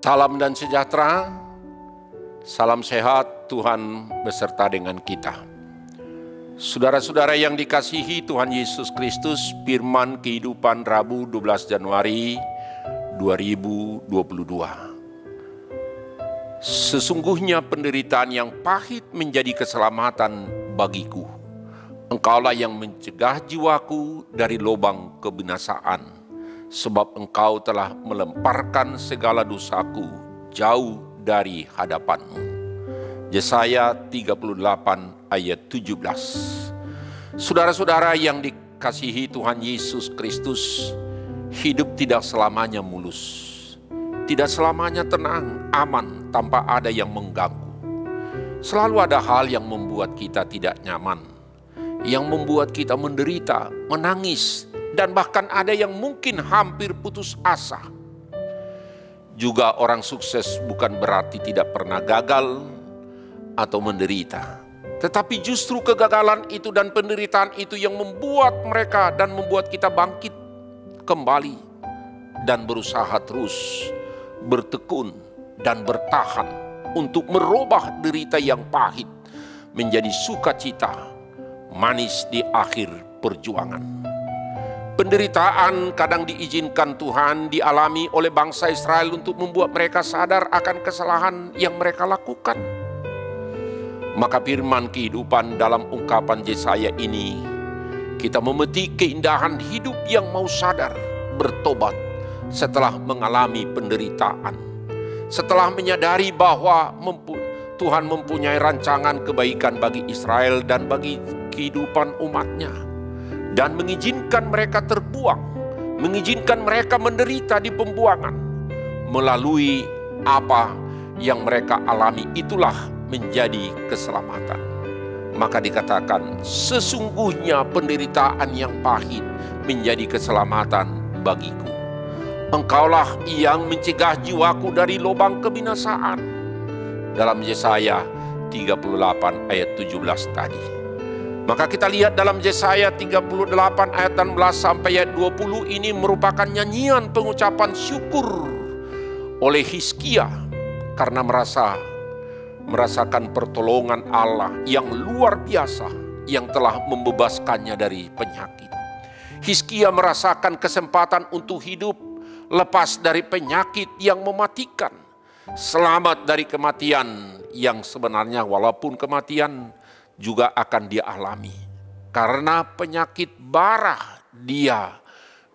Salam dan sejahtera, salam sehat, Tuhan beserta dengan kita. Saudara-saudara yang dikasihi Tuhan Yesus Kristus, firman kehidupan Rabu 12 Januari 2022. Sesungguhnya penderitaan yang pahit menjadi keselamatan bagiku. Engkaulah yang mencegah jiwaku dari lubang kebinasaan. Sebab engkau telah melemparkan segala dosaku jauh dari hadapanmu. Yesaya 38 ayat 17. Saudara-saudara yang dikasihi Tuhan Yesus Kristus, hidup tidak selamanya mulus. Tidak selamanya tenang, aman, tanpa ada yang mengganggu. Selalu ada hal yang membuat kita tidak nyaman, yang membuat kita menderita, menangis, dan bahkan ada yang mungkin hampir putus asa. Juga orang sukses bukan berarti tidak pernah gagal atau menderita. Tetapi justru kegagalan itu dan penderitaan itu yang membuat mereka dan membuat kita bangkit kembali dan berusaha terus bertekun dan bertahan untuk merubah derita yang pahit menjadi sukacita manis di akhir perjuangan. Penderitaan kadang diizinkan Tuhan dialami oleh bangsa Israel untuk membuat mereka sadar akan kesalahan yang mereka lakukan. Maka firman kehidupan dalam ungkapan Yesaya ini, kita memetik keindahan hidup yang mau sadar, bertobat setelah mengalami penderitaan. Setelah menyadari bahwa Tuhan mempunyai rancangan kebaikan bagi Israel dan bagi kehidupan umatnya. Dan mengizinkan mereka terbuang, mengizinkan mereka menderita di pembuangan. Melalui apa yang mereka alami itulah menjadi keselamatan. Maka dikatakan sesungguhnya penderitaan yang pahit menjadi keselamatan bagiku. Engkaulah yang mencegah jiwaku dari lubang kebinasaan. Dalam Yesaya 38 ayat 17 tadi. Maka kita lihat dalam Yesaya 38 ayat 16 sampai ayat 20 ini merupakan nyanyian pengucapan syukur oleh Hizkia karena merasakan pertolongan Allah yang luar biasa yang telah membebaskannya dari penyakit. Hizkia merasakan kesempatan untuk hidup lepas dari penyakit yang mematikan, selamat dari kematian yang sebenarnya walaupun kematian juga akan dia alami. Karena penyakit bara dia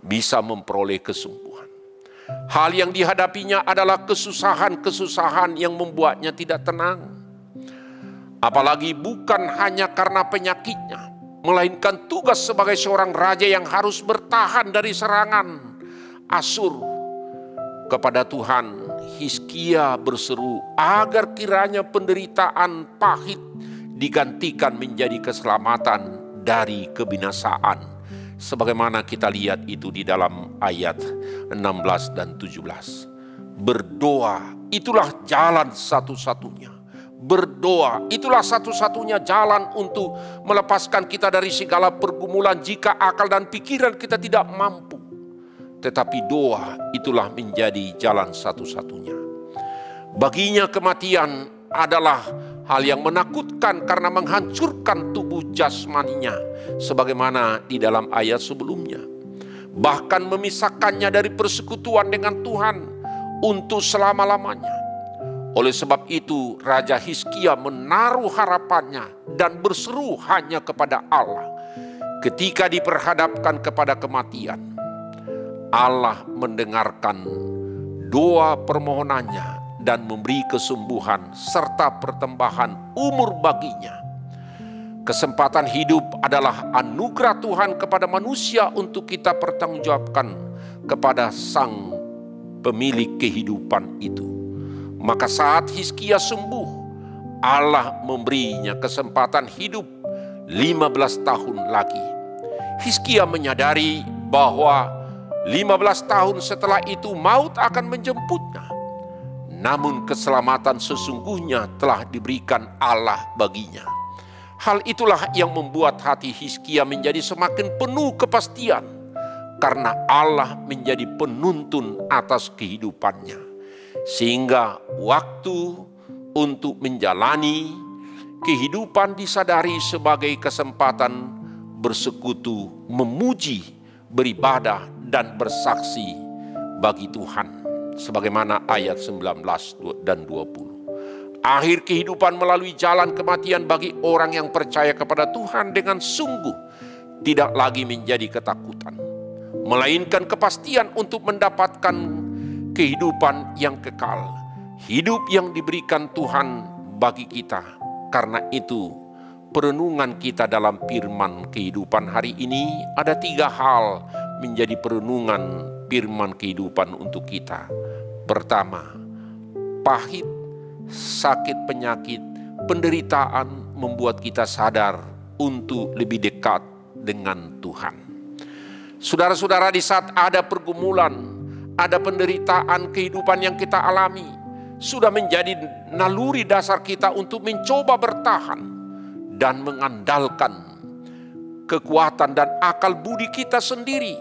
bisa memperoleh kesembuhan. Hal yang dihadapinya adalah kesusahan-kesusahan yang membuatnya tidak tenang. Apalagi bukan hanya karena penyakitnya, melainkan tugas sebagai seorang raja yang harus bertahan dari serangan Asyur. Kepada Tuhan, Hizkia berseru agar kiranya penderitaan pahit digantikan menjadi keselamatan dari kebinasaan. Sebagaimana kita lihat itu di dalam ayat 16 dan 17. Berdoa itulah jalan satu-satunya. Berdoa itulah satu-satunya jalan untuk melepaskan kita dari segala pergumulan jika akal dan pikiran kita tidak mampu. Tetapi doa itulah menjadi jalan satu-satunya. Baginya kematian adalah hal yang menakutkan karena menghancurkan tubuh jasmaninya. Sebagaimana di dalam ayat sebelumnya. Bahkan memisahkannya dari persekutuan dengan Tuhan untuk selama-lamanya. Oleh sebab itu Raja Hizkia menaruh harapannya dan berseru hanya kepada Allah. Ketika diperhadapkan kepada kematian, Allah mendengarkan doa permohonannya dan memberi kesembuhan serta pertambahan umur baginya. Kesempatan hidup adalah anugerah Tuhan kepada manusia untuk kita pertanggungjawabkan kepada Sang pemilik kehidupan itu. Maka saat Hizkia sembuh, Allah memberinya kesempatan hidup 15 tahun lagi. Hizkia menyadari bahwa 15 tahun setelah itu maut akan menjemputnya. Namun keselamatan sesungguhnya telah diberikan Allah baginya. Hal itulah yang membuat hati Hizkia menjadi semakin penuh kepastian. Karena Allah menjadi penuntun atas kehidupannya. Sehingga waktu untuk menjalani kehidupan disadari sebagai kesempatan bersekutu, memuji, beribadah, dan bersaksi bagi Tuhan. Sebagaimana ayat 19 dan 20. Akhir kehidupan melalui jalan kematian bagi orang yang percaya kepada Tuhan dengan sungguh tidak lagi menjadi ketakutan, melainkan kepastian untuk mendapatkan kehidupan yang kekal, hidup yang diberikan Tuhan bagi kita. Karena itu, perenungan kita dalam firman kehidupan hari ini ada 3 hal menjadi perenungan firman kehidupan untuk kita. Pertama, pahit, sakit, penyakit, penderitaan membuat kita sadar untuk lebih dekat dengan Tuhan. Saudara-saudara, di saat ada pergumulan, ada penderitaan kehidupan yang kita alami, sudah menjadi naluri dasar kita untuk mencoba bertahan dan mengandalkan kekuatan dan akal budi kita sendiri.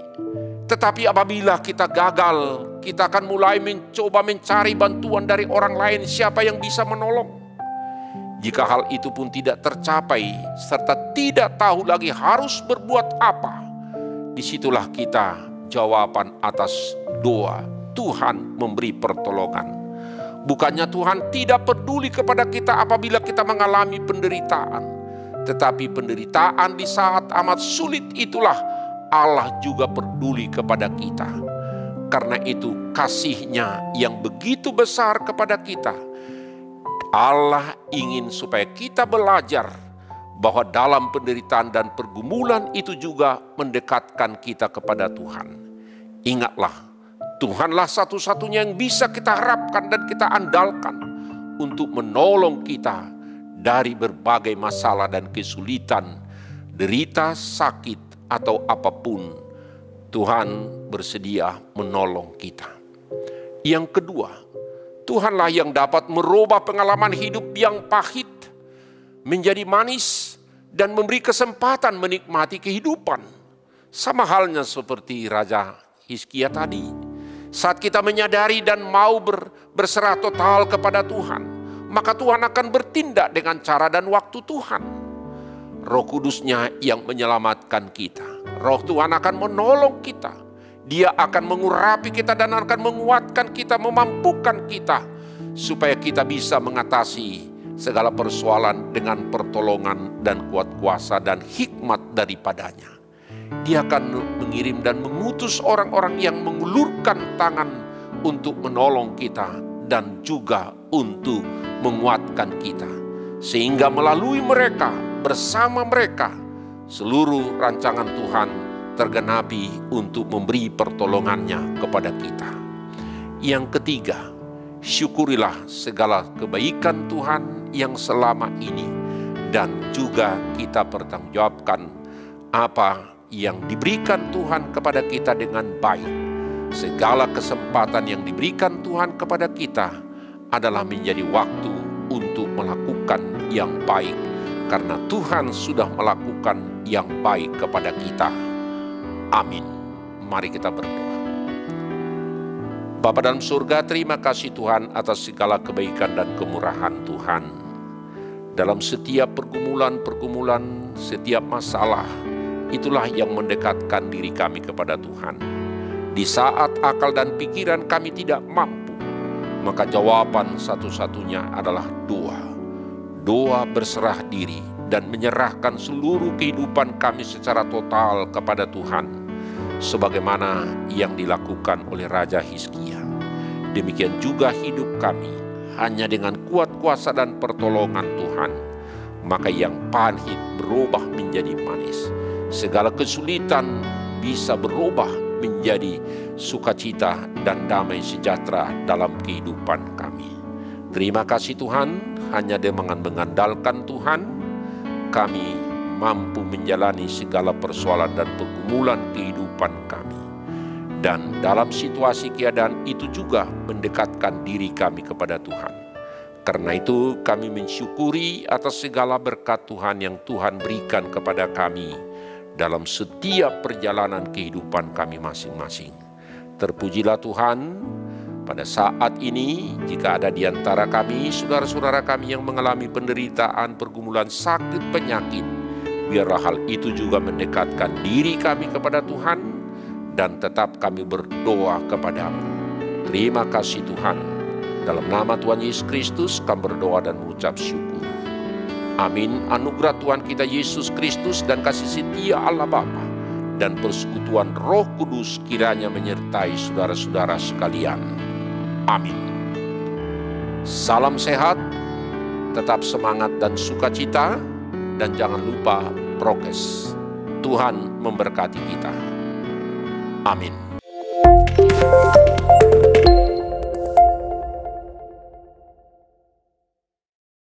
Tetapi apabila kita gagal, kita akan mulai mencoba mencari bantuan dari orang lain, siapa yang bisa menolong. Jika hal itu pun tidak tercapai, serta tidak tahu lagi harus berbuat apa, disitulah kita jawaban atas doa Tuhan memberi pertolongan. Bukannya Tuhan tidak peduli kepada kita apabila kita mengalami penderitaan, tetapi penderitaan di saat amat sulit itulah Allah juga peduli kepada kita. Karena itu kasih-Nya yang begitu besar kepada kita, Allah ingin supaya kita belajar bahwa dalam penderitaan dan pergumulan itu juga mendekatkan kita kepada Tuhan. Ingatlah, Tuhanlah satu-satunya yang bisa kita harapkan dan kita andalkan untuk menolong kita dari berbagai masalah dan kesulitan, derita, sakit, atau apapun. Tuhan bersedia menolong kita. Yang kedua, Tuhanlah yang dapat merubah pengalaman hidup yang pahit menjadi manis dan memberi kesempatan menikmati kehidupan. Sama halnya seperti Raja Hizkia tadi. Saat kita menyadari dan mau berserah total kepada Tuhan, maka Tuhan akan bertindak dengan cara dan waktu Tuhan. Roh Kudus-Nya yang menyelamatkan kita. Roh Tuhan akan menolong kita. Dia akan mengurapi kita dan akan menguatkan kita, memampukan kita, supaya kita bisa mengatasi segala persoalan dengan pertolongan dan kuat kuasa dan hikmat daripadanya. Dia akan mengirim dan mengutus orang-orang yang mengulurkan tangan untuk menolong kita dan juga untuk menguatkan kita. Sehingga melalui mereka, bersama mereka, seluruh rancangan Tuhan tergenapi untuk memberi pertolongannya kepada kita. Yang ketiga, syukurilah segala kebaikan Tuhan yang selama ini dan juga kita pertanggungjawabkan apa yang diberikan Tuhan kepada kita dengan baik. Segala kesempatan yang diberikan Tuhan kepada kita adalah menjadi waktu untuk melakukan yang baik, karena Tuhan sudah melakukan yang baik kepada kita. Amin. Mari kita berdoa. Bapa dalam surga, terima kasih Tuhan atas segala kebaikan dan kemurahan Tuhan. Dalam setiap pergumulan, setiap masalah, itulah yang mendekatkan diri kami kepada Tuhan. Di saat akal dan pikiran kami tidak mampu, maka jawaban satu-satunya adalah doa. Doa berserah diri dan menyerahkan seluruh kehidupan kami secara total kepada Tuhan, sebagaimana yang dilakukan oleh Raja Hizkia. Demikian juga hidup kami, hanya dengan kuat kuasa dan pertolongan Tuhan, maka yang pahit berubah menjadi manis. Segala kesulitan bisa berubah menjadi sukacita dan damai sejahtera dalam kehidupan kami. Terima kasih Tuhan, hanya dengan mengandalkan Tuhan, kami mampu menjalani segala persoalan dan pergumulan kehidupan kami. Dan dalam situasi keadaan itu juga mendekatkan diri kami kepada Tuhan. Karena itu kami mensyukuri atas segala berkat Tuhan yang Tuhan berikan kepada kami dalam setiap perjalanan kehidupan kami masing-masing. Terpujilah Tuhan, Pada saat ini, jika ada di antara kami, saudara-saudara kami yang mengalami penderitaan, pergumulan, sakit, penyakit, biarlah hal itu juga mendekatkan diri kami kepada Tuhan, dan tetap kami berdoa kepadamu. Terima kasih Tuhan. Dalam nama Tuhan Yesus Kristus, kami berdoa dan mengucap syukur. Amin. Anugerah Tuhan kita Yesus Kristus dan kasih setia Allah Bapa dan persekutuan Roh Kudus kiranya menyertai saudara-saudara sekalian. Amin. Salam sehat, tetap semangat dan sukacita, dan jangan lupa prokes. Tuhan memberkati kita. Amin.